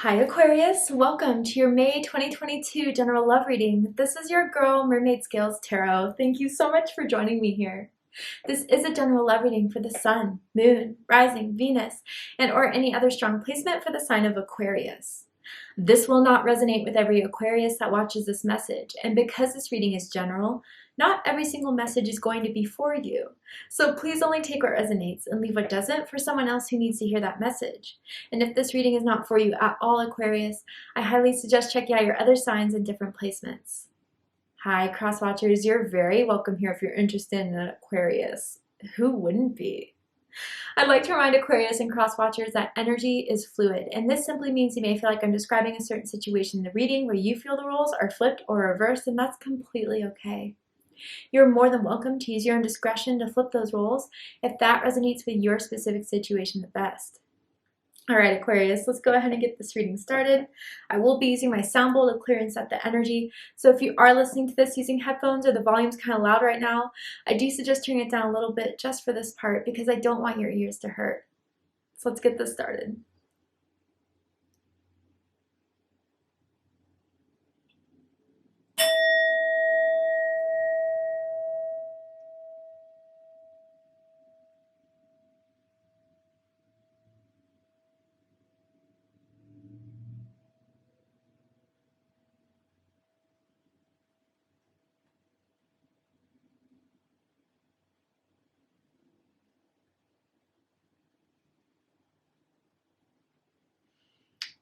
Hi Aquarius, welcome to your May 2022 general love reading. This is your girl Mermaid Scales Tarot. Thank you so much for joining me here. This is a general love reading for the Sun, Moon, Rising, Venus, and or any other strong placement for the sign of Aquarius. This will not resonate with every Aquarius that watches this message, and because this reading is general, not every single message is going to be for you. So please only take what resonates and leave what doesn't for someone else who needs to hear that message. And if this reading is not for you at all, Aquarius, I highly suggest checking out your other signs and different placements. Hi, cross watchers, you're very welcome here if you're interested in an Aquarius. Who wouldn't be? I'd like to remind Aquarius and cross watchers that energy is fluid, and this simply means you may feel like I'm describing a certain situation in the reading where you feel the roles are flipped or reversed, and that's completely okay. You're more than welcome to use your own discretion to flip those roles if that resonates with your specific situation the best. All right, Aquarius, let's go ahead and get this reading started. I will be using my sound bowl to clear and set the energy. So if you are listening to this using headphones or the volume's kind of loud right now, I do suggest turning it down a little bit just for this part because I don't want your ears to hurt. So let's get this started.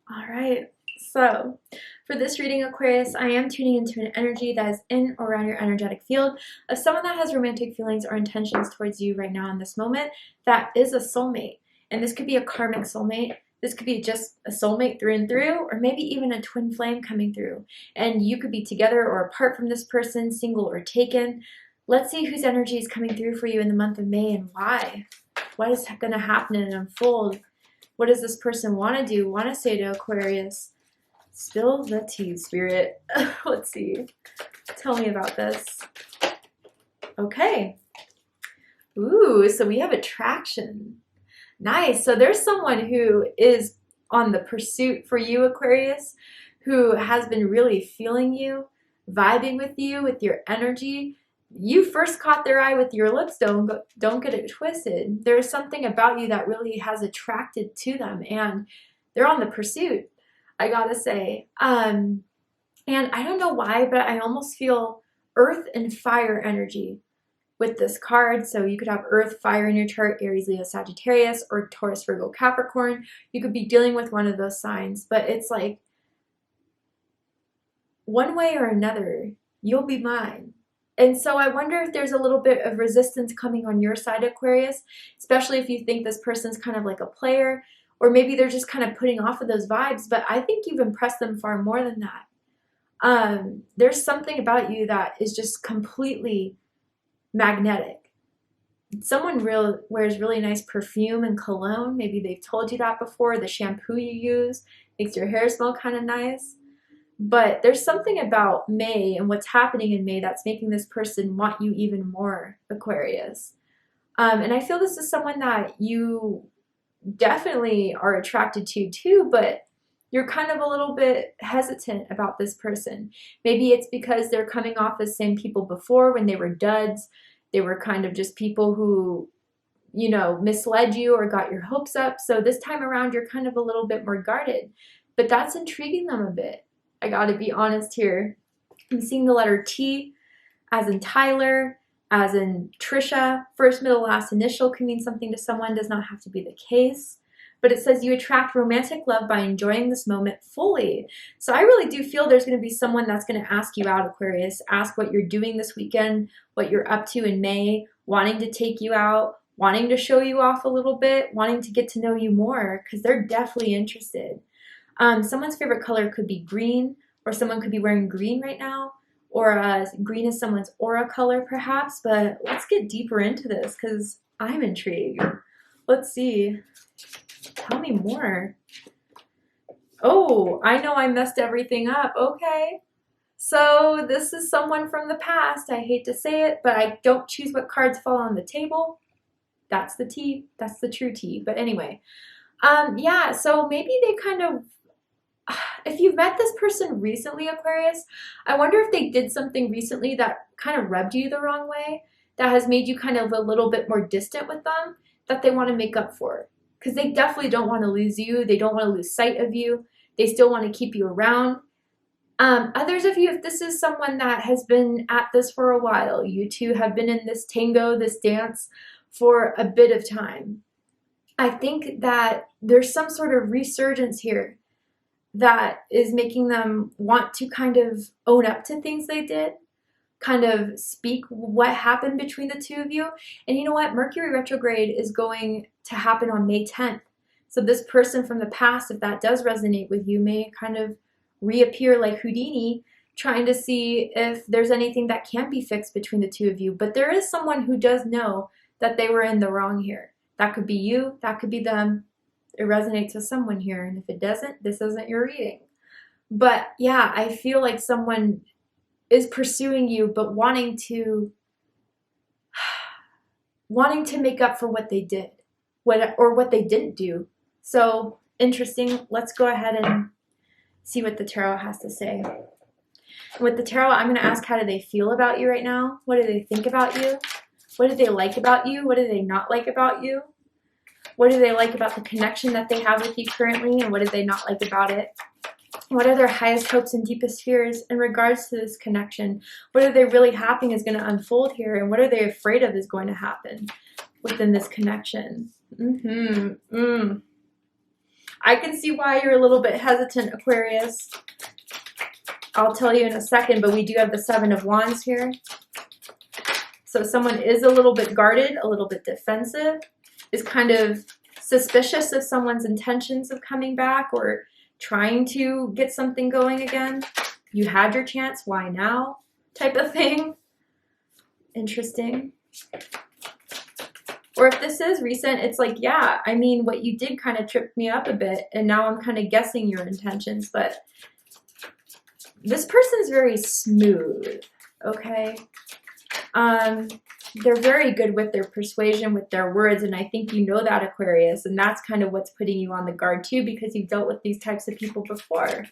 All right, so for this reading, Aquarius, I am tuning into an energy that is in or around your energetic field of someone that has romantic feelings or intentions towards you right now in this moment that is a soulmate. And this could be a karmic soulmate. This could be just a soulmate through and through, or maybe even a twin flame coming through. And you could be together or apart from this person, single or taken. Let's see whose energy is coming through for you in the month of May and why. What is going to happen and unfold? What does this person want to do, want to say to Aquarius? Spill the tea, Spirit. Let's see. Tell me about this. Okay. Ooh, so we have attraction. Nice. So there's someone who is on the pursuit for you, Aquarius, who has been really feeling you, vibing with you, with your energy. You first caught their eye with your lips, don't get it twisted. There's something about you that really has attracted to them, and they're on the pursuit, I gotta say. And I don't know why, but I almost feel earth and fire energy with this card. So you could have earth, fire in your chart, Aries, Leo, Sagittarius, or Taurus, Virgo, Capricorn. You could be dealing with one of those signs, but it's like one way or another, you'll be mine. And so I wonder if there's a little bit of resistance coming on your side, Aquarius, especially if you think this person's kind of like a player, or maybe they're just kind of putting off of those vibes, but I think you've impressed them far more than that. There's something about you that is just completely magnetic. Someone wears really nice perfume and cologne. Maybe they've told you that before. The shampoo you use makes your hair smell kind of nice. But there's something about May and what's happening in May that's making this person want you even more, Aquarius. And I feel this is someone that you definitely are attracted to too, but you're kind of a little bit hesitant about this person. Maybe it's because they're coming off as same people before when they were duds. They were kind of just people who, you know, misled you or got your hopes up. So this time around, you're kind of a little bit more guarded. But that's intriguing them a bit. I gotta be honest here. I'm seeing the letter T as in Tyler, as in Trisha. First, middle, last initial can mean something to someone, does not have to be the case. But it says you attract romantic love by enjoying this moment fully. So I really do feel there's going to be someone that's going to ask you out, Aquarius. Ask what you're doing this weekend, what you're up to in May, wanting to take you out, wanting to show you off a little bit, wanting to get to know you more, because they're definitely interested. Someone's favorite color could be green, or someone could be wearing green right now, or green is someone's aura color perhaps, but let's get deeper into this because I'm intrigued. Let's see. Tell me more. Oh, I know I messed everything up. Okay. So this is someone from the past. I hate to say it, but I don't choose what cards fall on the table. That's the tea. That's the true tea. But anyway, yeah, so maybe they kind of If you've met this person recently, Aquarius, I wonder if they did something recently that kind of rubbed you the wrong way, that has made you kind of a little bit more distant with them, that they want to make up for. Because they definitely don't want to lose you. They don't want to lose sight of you. They still want to keep you around. Others of you, if this is someone that has been at this for a while, you two have been in this tango, this dance for a bit of time. I think that there's some sort of resurgence here that is making them want to kind of own up to things they did, kind of speak what happened between the two of you. And you know what? Mercury retrograde is going to happen on May 10th. So this person from the past, if that does resonate with you, may kind of reappear like Houdini, trying to see if there's anything that can be fixed between the two of you. But there is someone who does know that they were in the wrong here. That could be you, that could be them. It resonates with someone here, and if it doesn't, this isn't your reading. But yeah, I feel like someone is pursuing you, but wanting to make up for what they did, what they didn't do. So interesting. Let's go ahead and see what the tarot has to say. With the tarot, I'm going to ask, how do they feel about you right now? What do they think about you? What do they like about you? What do they not like about you? What do they like about the connection that they have with you currently? And what do they not like about it? What are their highest hopes and deepest fears in regards to this connection? What are they really hoping is going to unfold here? And what are they afraid of is going to happen within this connection? I can see why you're a little bit hesitant, Aquarius. I'll tell you in a second, but we do have the Seven of Wands here. So someone is a little bit guarded, a little bit defensive, is kind of suspicious of someone's intentions of coming back or trying to get something going again. You had your chance, why now? Type of thing. Interesting. Or if this is recent, it's like, yeah, I mean, what you did kind of tripped me up a bit, and now I'm kind of guessing your intentions, but this person's very smooth, okay? They're very good with their persuasion, with their words, and I think you know that, Aquarius, and that's kind of what's putting you on the guard too, because you've dealt with these types of people before.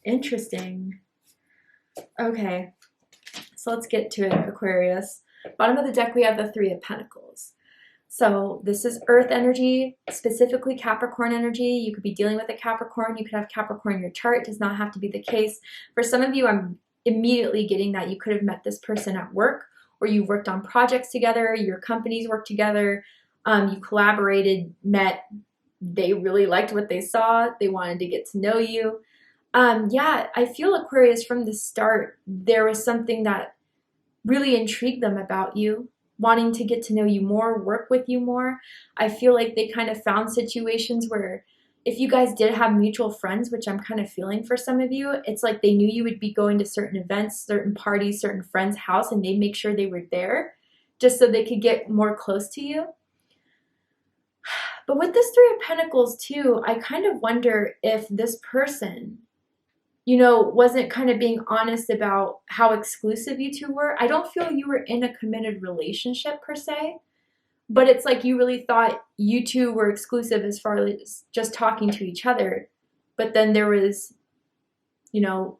Interesting. Okay, so let's get to it, Aquarius. Bottom of the deck, we have the Three of Pentacles. So this is Earth energy, specifically Capricorn energy. You could be dealing with a Capricorn. You could have Capricorn in your chart. It does not have to be the case. For some of you, I'm immediately getting that you could have met this person at work, or you worked on projects together, your companies worked together, you collaborated, met, they really liked what they saw, they wanted to get to know you. Yeah, I feel, Aquarius, from the start, there was something that really intrigued them about you, wanting to get to know you more, work with you more. I feel like they kind of found situations where if you guys did have mutual friends, which I'm kind of feeling for some of you, it's like they knew you would be going to certain events, certain parties, certain friends' house, and they'd make sure they were there just so they could get more close to you. But with this Three of Pentacles too, I kind of wonder if this person, you know, wasn't kind of being honest about how exclusive you two were. I don't feel you were in a committed relationship per se, but it's like you really thought you two were exclusive as far as just talking to each other. But then there was, you know,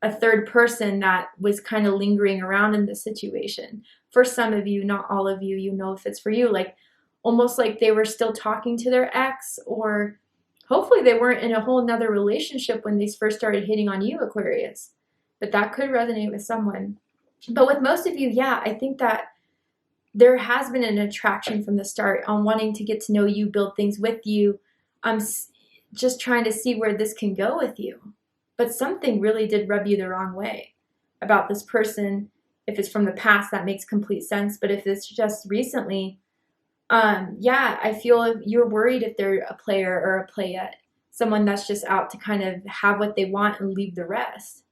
a third person that was kind of lingering around in this situation. For some of you, not all of you, you know if it's for you, like almost like they were still talking to their ex, or hopefully they weren't in a whole nother relationship when they first started hitting on you, Aquarius. But that could resonate with someone. But with most of you, yeah, I think that there has been an attraction from the start on wanting to get to know you, build things with you. I'm just trying to see where this can go with you. But something really did rub you the wrong way about this person. If it's from the past, that makes complete sense. But if it's just recently, yeah, I feel you're worried if they're a player or a playette, someone that's just out to kind of have what they want and leave the rest.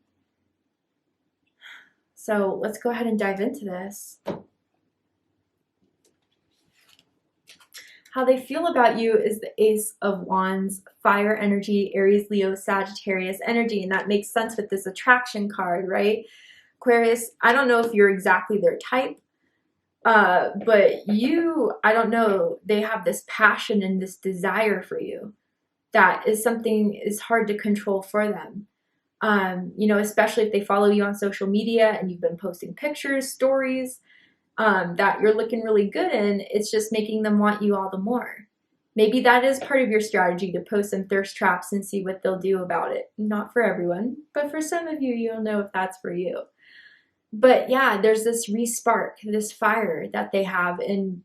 So let's go ahead and dive into this. How they feel about you is the Ace of Wands, fire energy, Aries, Leo, Sagittarius energy, and that makes sense with this attraction card, right? Aquarius, I don't know if you're exactly their type, But you, I don't know, they have this passion and this desire for you that is something is hard to control for them. You know, especially if they follow you on social media and you've been posting pictures, stories, that you're looking really good in, it's just making them want you all the more. Maybe that is part of your strategy, to post some thirst traps and see what they'll do about it. Not for everyone, but for some of you, you'll know if that's for you. But yeah, there's this re-spark, this fire that they have in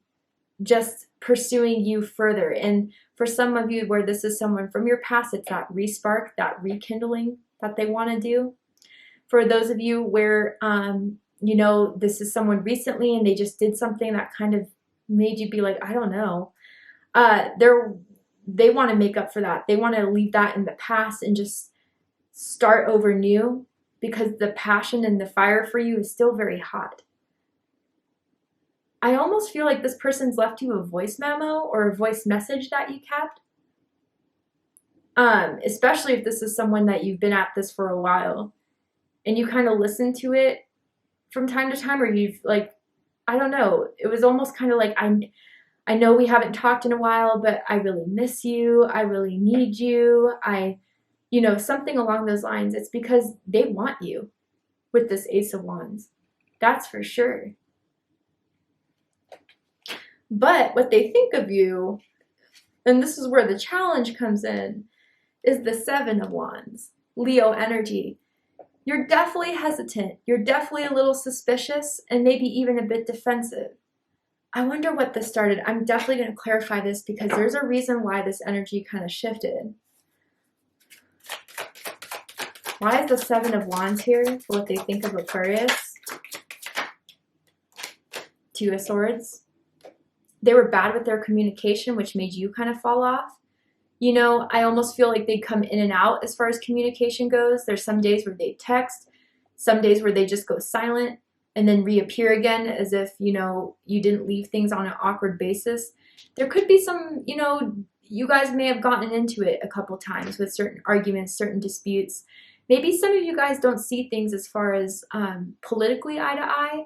just pursuing you further. And for some of you where this is someone from your past, it's that re-spark, that rekindling that they want to do. For those of you where, you know, this is someone recently and they just did something that kind of made you be like, I don't know. They want to make up for that. They want to leave that in the past and just start over new, because the passion and the fire for you is still very hot. I almost feel like this person's left you a voice memo or a voice message that you kept. Especially if this is someone that you've been at this for a while and you kind of listen to it from time to time, or you've like, I don't know, it was almost kind of like, I know we haven't talked in a while, but I really miss you. I really need you. You know, something along those lines. It's because they want you with this Ace of Wands. That's for sure. But what they think of you, and this is where the challenge comes in, is the Seven of Wands, Leo energy. You're definitely hesitant. You're definitely a little suspicious and maybe even a bit defensive. I wonder what this started. I'm definitely going to clarify this because there's a reason why this energy kind of shifted. Why is the Seven of Wands here for what they think of Aquarius? Two of Swords. They were bad with their communication, which made you kind of fall off. You know, I almost feel like they come in and out as far as communication goes. There's some days where they text, some days where they just go silent and then reappear again as if, you know, you didn't leave things on an awkward basis. There could be some, you know, you guys may have gotten into it a couple times with certain arguments, certain disputes. Maybe some of you guys don't see things as far as politically eye to eye,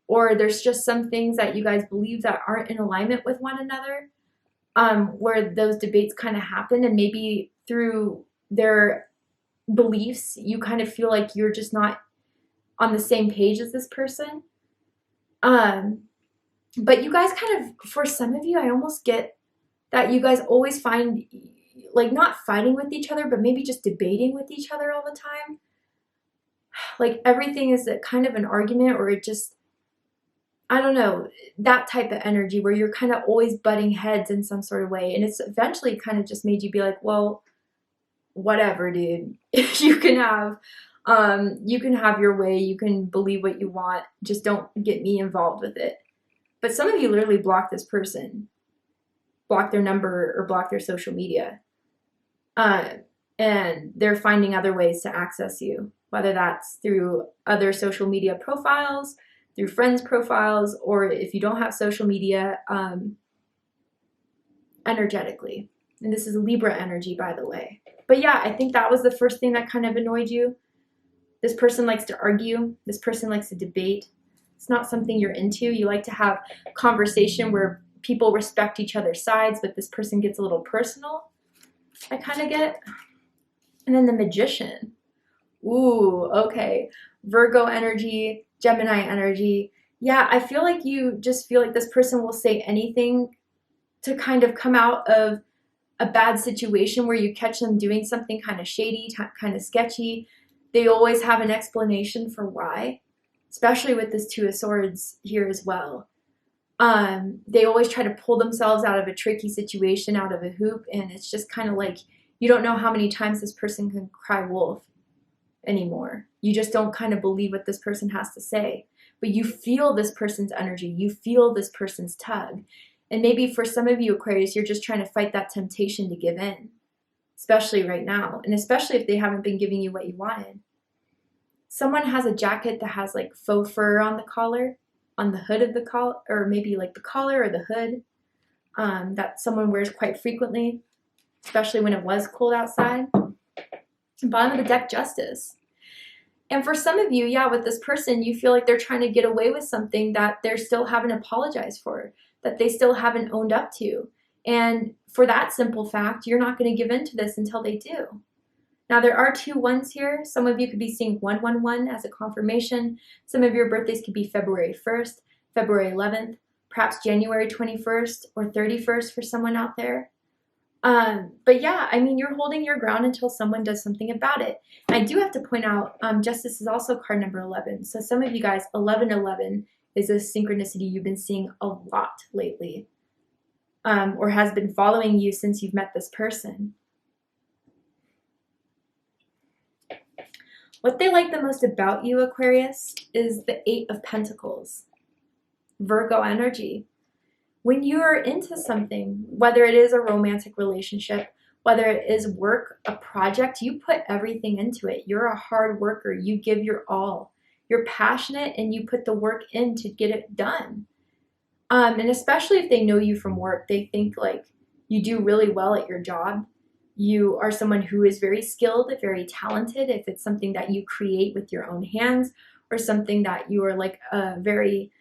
or there's just some things that you guys believe that aren't in alignment with one another, where those debates kind of happen, and maybe through their beliefs, you kind of feel like you're just not on the same page as this person. But you guys kind of, for some of you, I almost get that you guys always find, like, not fighting with each other, but maybe just debating with each other all the time. Like everything is a kind of an argument, or it just, I don't know, that type of energy where you're kind of always butting heads in some sort of way. And it's eventually kind of just made you be like, well, whatever, dude. You can have your way. You can believe what you want. Just don't get me involved with it. But some of you literally block this person, block their number, or block their social media. And they're finding other ways to access you, whether that's through other social media profiles, through friends' profiles, or if you don't have social media, energetically. And this is Libra energy, by the way. But yeah, I think that was the first thing that kind of annoyed you. This person likes to argue. This person likes to debate. It's not something you're into. You like to have conversation where people respect each other's sides, but this person gets a little personal. I kind of get. And then the Magician. Ooh, okay. Virgo energy, Gemini energy. Yeah, I feel like you just feel like this person will say anything to kind of come out of a bad situation where you catch them doing something kind of shady, kind of sketchy. They always have an explanation for why, especially with this Two of Swords here as well. They always try to pull themselves out of a tricky situation, out of a hoop, and it's just kind of like you don't know how many times this person can cry wolf anymore. You just don't kind of believe what this person has to say, but you feel this person's energy. You feel this person's tug. And maybe for some of you, Aquarius, you're just trying to fight that temptation to give in, especially right now, and especially if they haven't been giving you what you wanted. Someone has a jacket that has like faux fur on the collar, on the hood of the collar, or maybe like the collar or the hood, that someone wears quite frequently, especially when it was cold outside. Bottom of the deck, Justice. And for some of you, yeah, with this person, you feel like they're trying to get away with something that they still haven't apologized for, that they still haven't owned up to. And for that simple fact, you're not going to give in to this until they do. Now, there are 2 ones here. Some of you could be seeing 111 as a confirmation. Some of your birthdays could be February 1st, February 11th, perhaps January 21st or 31st for someone out there. But yeah, I mean, you're holding your ground until someone does something about it. I do have to point out, Justice is also card number 11. So some of you guys, 1111 is a synchronicity you've been seeing a lot lately, or has been following you since you've met this person. What they like the most about you, Aquarius, is the 8 of Pentacles, Virgo energy. When you're into something, whether it is a romantic relationship, whether it is work, a project, you put everything into it. You're a hard worker. You give your all. You're passionate and you put the work in to get it done. And especially if they know you from work, they think like you do really well at your job. You are someone who is very skilled, very talented. If it's something that you create with your own hands, or something that you are like a very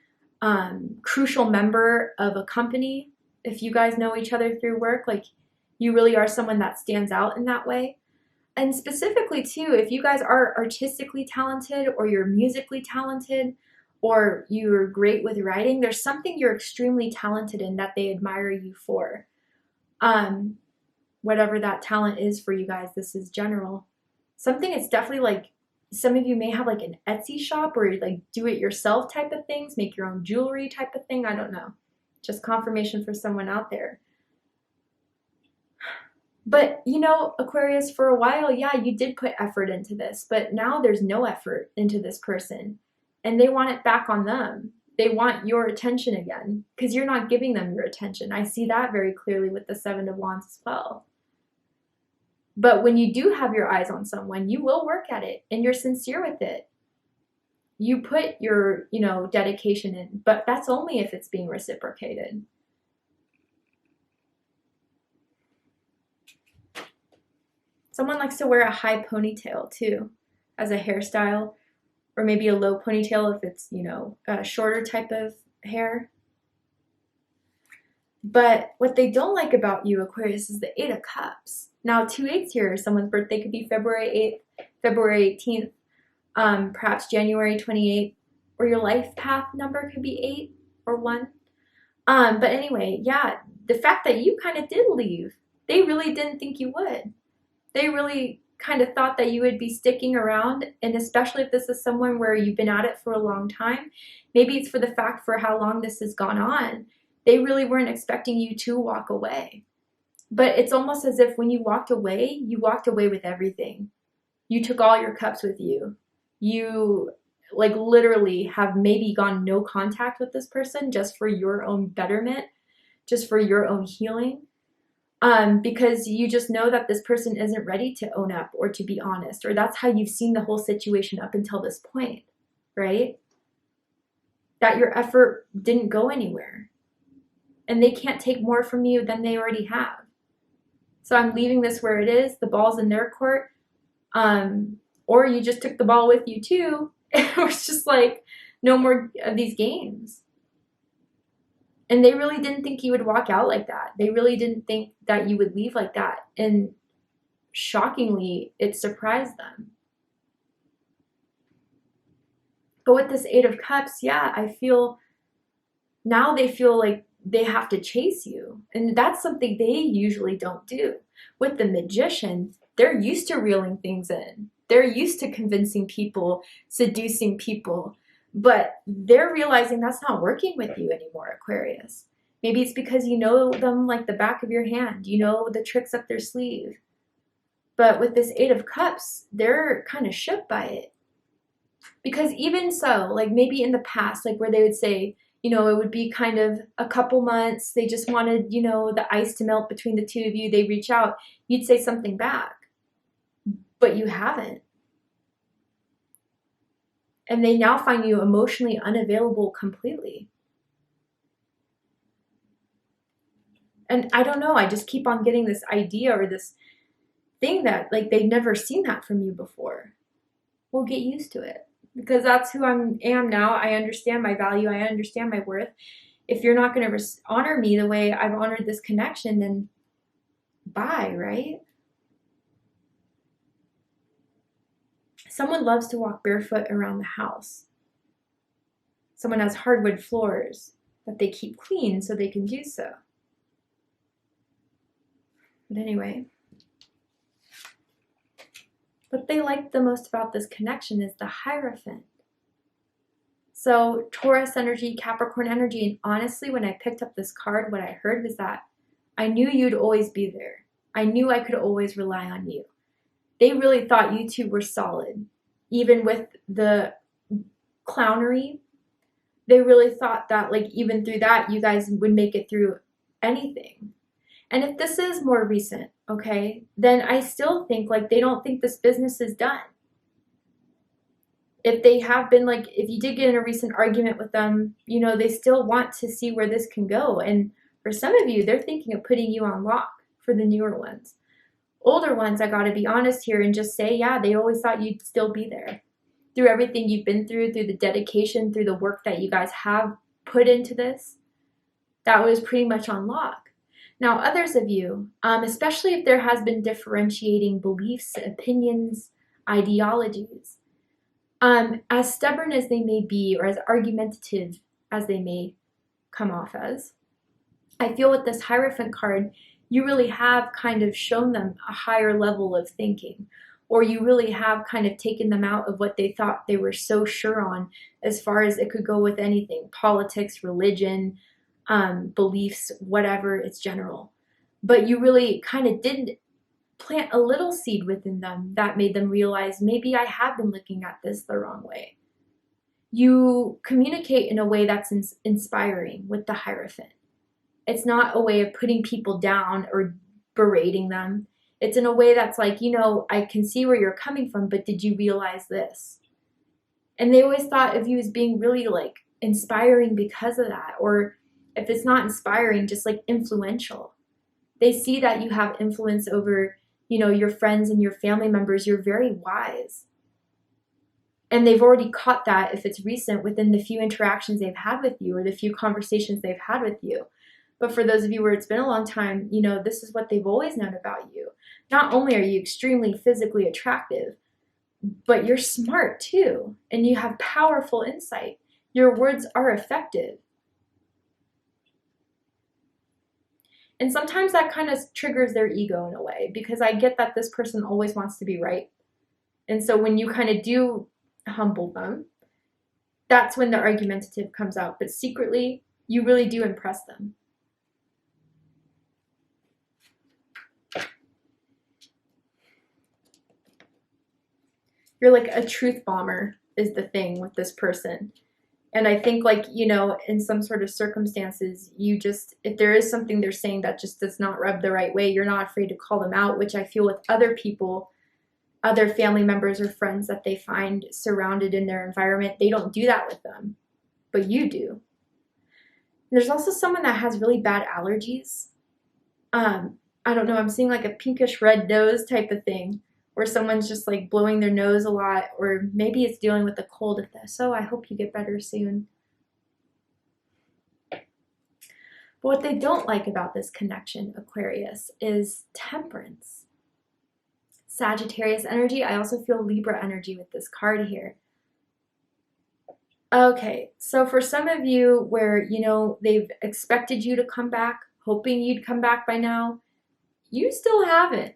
crucial member of a company, if you guys know each other through work, like you really are someone that stands out in that way. And specifically too, if you guys are artistically talented, or you're musically talented, or you're great with writing, there's something you're extremely talented in that they admire you for. Whatever that talent is for you guys, this is general. Something it's definitely like, some of you may have like an Etsy shop or like do it yourself type of things, make your own jewelry type of thing. I don't know. Just confirmation for someone out there. But you know, Aquarius, for a while, yeah, you did put effort into this, but now there's no effort into this person and they want it back on them. They want your attention again because you're not giving them your attention. I see that very clearly with the 7 of Wands as well. But when you do have your eyes on someone, you will work at it and you're sincere with it. You put your, dedication in, but that's only if it's being reciprocated. Someone likes to wear a high ponytail too as a hairstyle, or maybe a low ponytail if it's, a shorter type of hair. But what they don't like about you, Aquarius, is the 8 of Cups. Now, 2 8s here. Someone's birthday could be February 8th, February 18th, perhaps January 28th, or your life path number could be 8 or 1. But anyway, yeah, the fact that you kind of did leave, they really didn't think you would. They really kind of thought that you would be sticking around, and especially if this is someone where you've been at it for a long time, maybe it's for the fact for how long this has gone on. They really weren't expecting you to walk away. But it's almost as if when you walked away with everything. You took all your cups with you. You like literally have maybe gone no contact with this person just for your own betterment, just for your own healing. Because you just know that this person isn't ready to own up or to be honest, or that's how you've seen the whole situation up until this point, right? That your effort didn't go anywhere. And they can't take more from you than they already have. So I'm leaving this where it is. The ball's in their court. Or you just took the ball with you too. It was just like, no more of these games. And they really didn't think you would walk out like that. They really didn't think that you would leave like that. And shockingly, it surprised them. But with this 8 of Cups, yeah, I feel now they feel like they have to chase you. And that's something they usually don't do. With the Magician, they're used to reeling things in. They're used to convincing people, seducing people. But they're realizing that's not working with you anymore, Aquarius. Maybe it's because you know them like the back of your hand. You know the tricks up their sleeve. But with this 8 of Cups, they're kind of shook by it. Because even so, like maybe in the past, like where they would say, it would be kind of a couple months. They just wanted, the ice to melt between the two of you. They reach out. You'd say something back. But you haven't. And they now find you emotionally unavailable completely. And I don't know, I just keep on getting this idea or this thing that like they've never seen that from you before. Well, get used to it, because that's who I am now. I understand my value. I understand my worth. If you're not going to honor me the way I've honored this connection, then bye, right? Someone loves to walk barefoot around the house. Someone has hardwood floors that they keep clean so they can do so. But anyway, what they like the most about this connection is the Hierophant. So Taurus energy, Capricorn energy, and honestly, when I picked up this card, what I heard was that I knew you'd always be there. I knew I could always rely on you. They really thought you two were solid. Even with the clownery, they really thought that, like, even through that, you guys would make it through anything. And if this is more recent, okay, then I still think, like, they don't think this business is done. If they have been, like, if you did get in a recent argument with them, you know, they still want to see where this can go. And for some of you, they're thinking of putting you on lock for the newer ones. Older ones, I gotta be honest here and just say, yeah, they always thought you'd still be there. Through everything you've been through the dedication, through the work that you guys have put into this, that was pretty much on lock. Now, others of you, especially if there has been differentiating beliefs, opinions, ideologies, as stubborn as they may be or as argumentative as they may come off as, I feel with this Hierophant card, you really have kind of shown them a higher level of thinking, or you really have kind of taken them out of what they thought they were so sure on, as far as it could go with anything, politics, religion, beliefs, whatever, it's general. But you really kind of did plant a little seed within them that made them realize, maybe I have been looking at this the wrong way. You communicate in a way that's inspiring with the Hierophant. It's not a way of putting people down or berating them. It's in a way that's like, you know, I can see where you're coming from, but did you realize this? And they always thought of you as being really, like, inspiring because of that. Or if it's not inspiring, just like influential. They see that you have influence over, you know, your friends and your family members. You're very wise. And they've already caught that, if it's recent, within the few interactions they've had with you or the few conversations they've had with you. But for those of you where it's been a long time, you know, this is what they've always known about you. Not only are you extremely physically attractive, but you're smart too. And you have powerful insight. Your words are effective. And sometimes that kind of triggers their ego in a way, because I get that this person always wants to be right. And so when you kind of do humble them, that's when the argumentative comes out. But secretly, you really do impress them. You're like a truth bomber is the thing with this person. And I think, like, you know, in some sort of circumstances, you just, if there is something they're saying that just does not rub the right way, you're not afraid to call them out, which I feel with other people, other family members or friends that they find surrounded in their environment, they don't do that with them, but you do. There's also someone that has really bad allergies. I don't know, I'm seeing like a pinkish red nose type of thing, or someone's just like blowing their nose a lot, or maybe it's dealing with a cold at this. So I hope you get better soon. But what they don't like about this connection, Aquarius, is temperance. Sagittarius energy. I also feel Libra energy with this card here. Okay, so for some of you where, you know, they've expected you to come back, hoping you'd come back by now, you still haven't.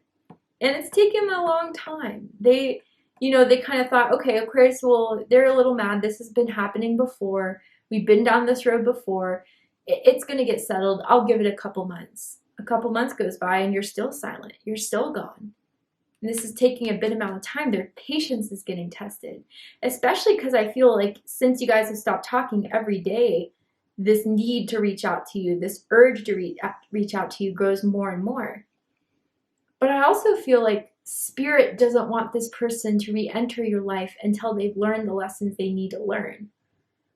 And it's taken a long time. They, you know, they kind of thought, okay, Aquarius, well, they're a little mad. This has been happening before. We've been down this road before. It's going to get settled. I'll give it a couple months. A couple months goes by and you're still silent. You're still gone. And this is taking a bit amount of time. Their patience is getting tested, especially because I feel like since you guys have stopped talking every day, this need to reach out to you, this urge to reach out to you grows more and more. But I also feel like Spirit doesn't want this person to re-enter your life until they've learned the lessons they need to learn.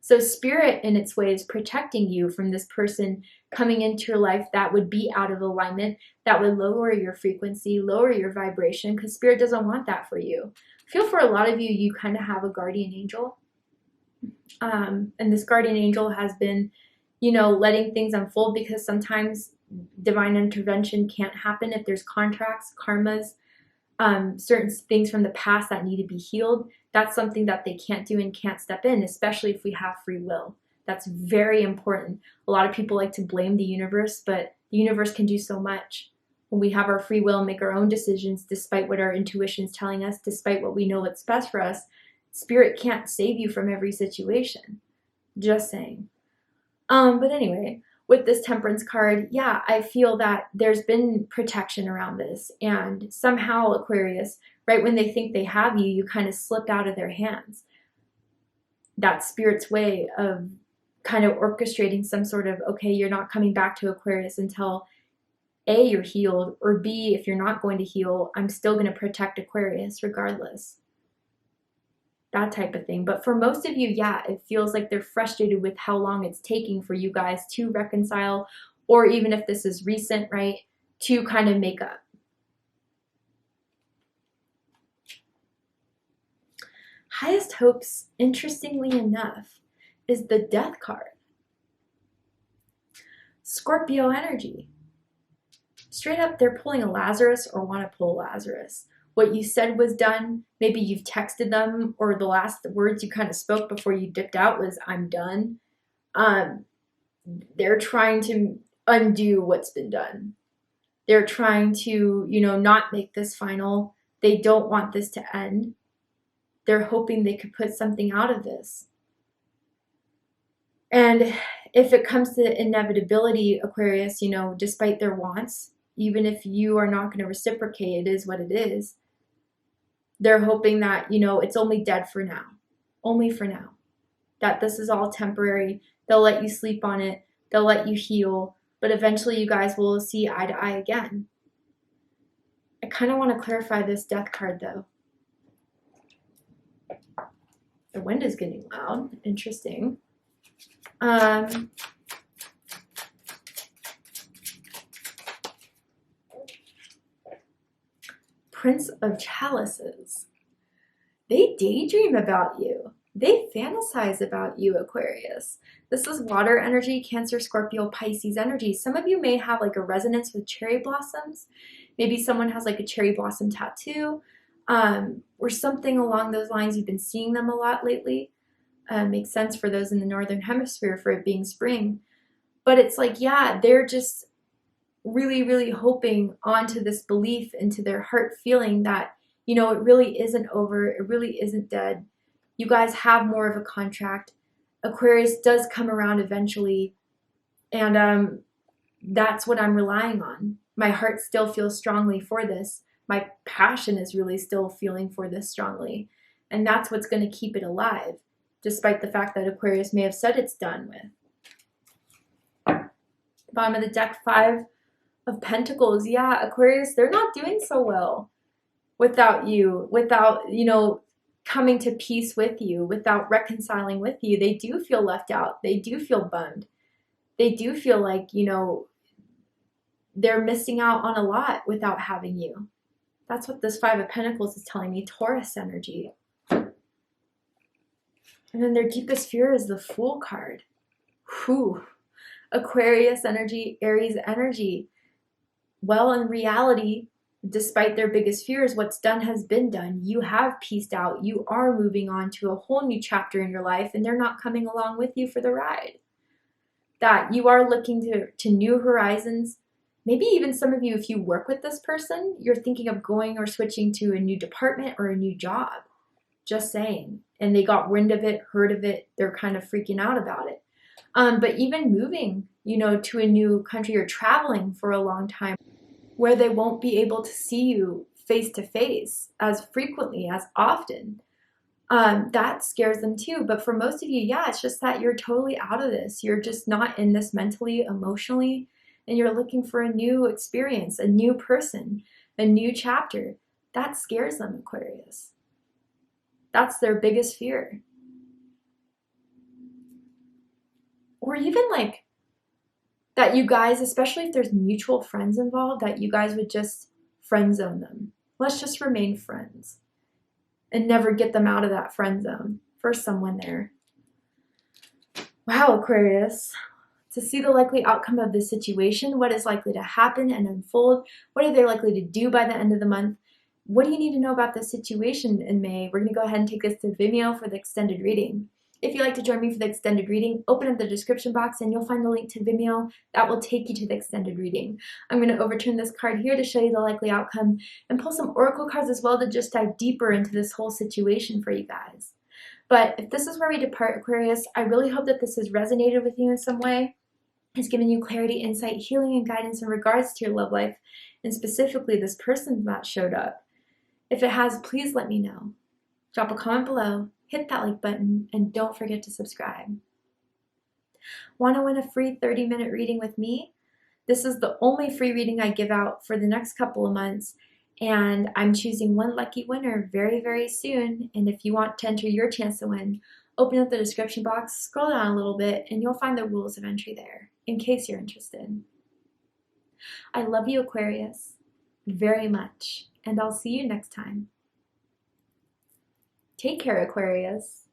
So Spirit in its way is protecting you from this person coming into your life that would be out of alignment, that would lower your frequency, lower your vibration, because Spirit doesn't want that for you. I feel for a lot of you, you kind of have a guardian angel. And this guardian angel has been, you know, letting things unfold, because sometimes divine intervention can't happen if there's contracts, karmas, certain things from the past that need to be healed. That's something that they can't do and can't step in, especially if we have free will. That's very important. A lot of people like to blame the universe, but the universe can do so much. When we have our free will and make our own decisions, despite what our intuition is telling us, despite what we know what's best for us, Spirit can't save you from every situation. Just saying. But anyway, with this Temperance card, yeah, I feel that there's been protection around this. And somehow, Aquarius, right when they think they have you, you kind of slip out of their hands. That's Spirit's way of kind of orchestrating some sort of, okay, you're not coming back to Aquarius until A, you're healed, or B, if you're not going to heal, I'm still going to protect Aquarius regardless. That type of thing. But for most of you, yeah, it feels like they're frustrated with how long it's taking for you guys to reconcile, or even if this is recent, right, to kind of make up. Highest hopes, interestingly enough, is the Death card. Scorpio energy. Straight up, they're pulling a Lazarus or want to pull Lazarus. What you said was done. Maybe you've texted them, or the last words you kind of spoke before you dipped out was, I'm done. They're trying to undo what's been done. They're trying to, you know, not make this final. They don't want this to end. They're hoping they could put something out of this. And if it comes to inevitability, Aquarius, you know, despite their wants, even if you are not going to reciprocate, it is what it is. They're hoping that, you know, it's only dead for now. Only for now. That this is all temporary. They'll let you sleep on it. They'll let you heal. But eventually you guys will see eye to eye again. I kind of want to clarify this Death card, though. The wind is getting loud. Interesting. Prince of Chalices. They daydream about you. They fantasize about you, Aquarius. This is water energy, Cancer, Scorpio, Pisces energy. Some of you may have like a resonance with cherry blossoms. Maybe someone has like a cherry blossom tattoo, or something along those lines. You've been seeing them a lot lately. Makes sense for those in the Northern Hemisphere for it being spring. But it's like, yeah, they're just really, really hoping onto this belief, into their heart feeling that, you know, it really isn't over. It really isn't dead. You guys have more of a contract. Aquarius does come around eventually. And that's what I'm relying on. My heart still feels strongly for this. My passion is really still feeling for this strongly. And that's what's going to keep it alive, despite the fact that Aquarius may have said it's done with. Bottom of the deck, 5 of Pentacles. Yeah, Aquarius, they're not doing so well without you, without, you know, coming to peace with you, without reconciling with you. They do feel left out. They do feel bummed. They do feel like, you know, they're missing out on a lot without having you. That's what this 5 of Pentacles is telling me. Taurus energy. And then their deepest fear is the Fool card. Whew. Aquarius energy, Aries energy. Well, in reality, despite their biggest fears, what's done has been done. You have pieced out. You are moving on to a whole new chapter in your life, and they're not coming along with you for the ride. That you are looking to new horizons. Maybe even some of you, if you work with this person, you're thinking of going or switching to a new department or a new job. Just saying. And they got wind of it, heard of it. They're kind of freaking out about it. But even moving, you know, to a new country or traveling for a long time where they won't be able to see you face to face as frequently, as often, that scares them too. But for most of you, yeah, it's just that you're totally out of this. You're just not in this mentally, emotionally, and you're looking for a new experience, a new person, a new chapter. That scares them, Aquarius. That's their biggest fear. or even like that you guys, especially if there's mutual friends involved, that you guys would just friend zone them. Let's just remain friends and never get them out of that friend zone for someone there. Wow, Aquarius. To see the likely outcome of this situation, what is likely to happen and unfold, what are they likely to do by the end of the month, what do you need to know about this situation in May? We're going to go ahead and take this to Vimeo for the extended reading. If you'd like to join me for the extended reading, open up the description box and you'll find the link to Vimeo. That will take you to the extended reading. I'm going to overturn this card here to show you the likely outcome and pull some oracle cards as well to just dive deeper into this whole situation for you guys. But if this is where we depart, Aquarius, I really hope that this has resonated with you in some way, has given you clarity, insight, healing, and guidance in regards to your love life, and specifically this person that showed up. If it has, please let me know. Drop a comment below, hit that like button, and don't forget to subscribe. Want to win a free 30-minute reading with me? This is the only free reading I give out for the next couple of months, and I'm choosing one lucky winner very, very soon. And if you want to enter your chance to win, open up the description box, scroll down a little bit, and you'll find the rules of entry there, in case you're interested. I love you, Aquarius, very much, and I'll see you next time. Take care, Aquarius.